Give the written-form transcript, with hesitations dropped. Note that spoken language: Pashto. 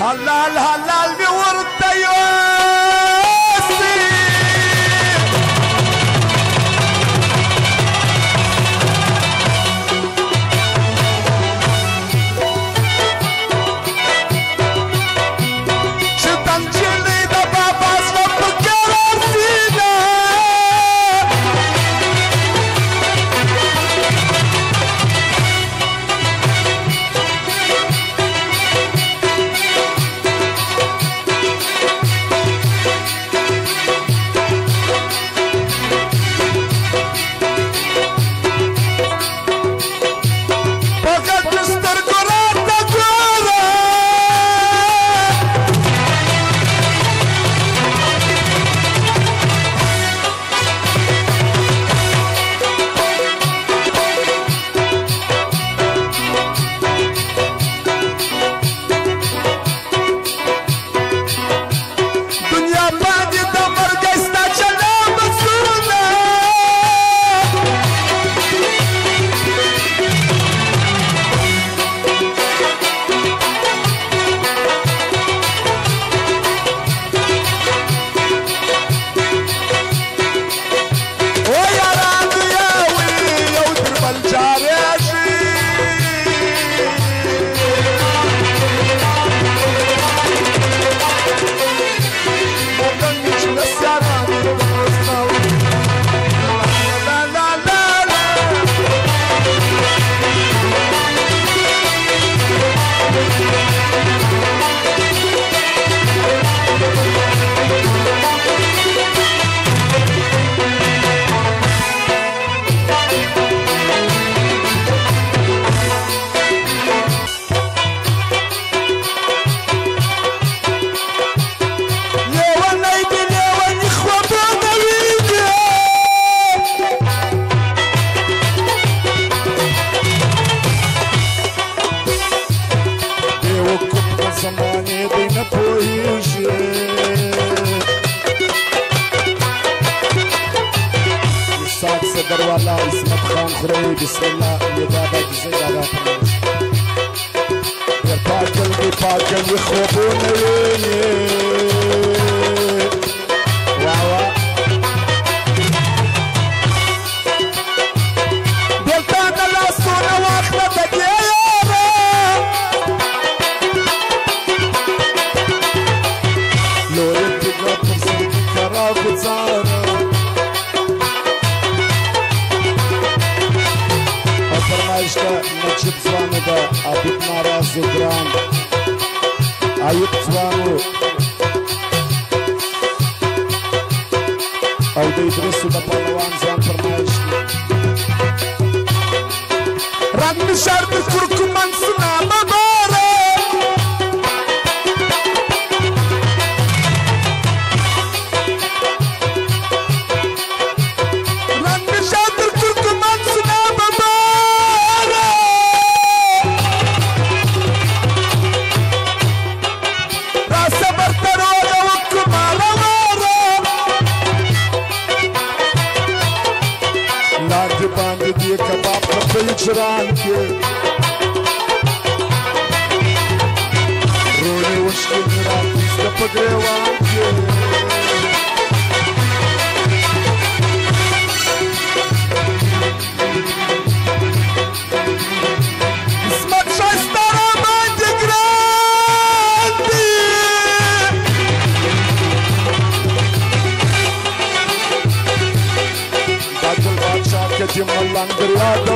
هلال هلال بورد يوسي والله اسمت خان خروي بسم الله اللي بابك زي بابك يا باكل يخوفون واوا قلت انا الاسطوره واخذتك يا يابا لو يدك ترسم كرافة زارة فرمایشته نجیب زوانو ده عبید ناراز و گران عیب زوانو او ده ادریسو ده پالوان زوان فرمایشته رنگ شرد کرکمان سنا مباره दिए कबाब का चुरान के रोने मुश्किल रात इसका पगड़ेवान के इसमत शाइस्तारा बांध ग्रांती बादल बादशाह के जिम्मा लंगर याद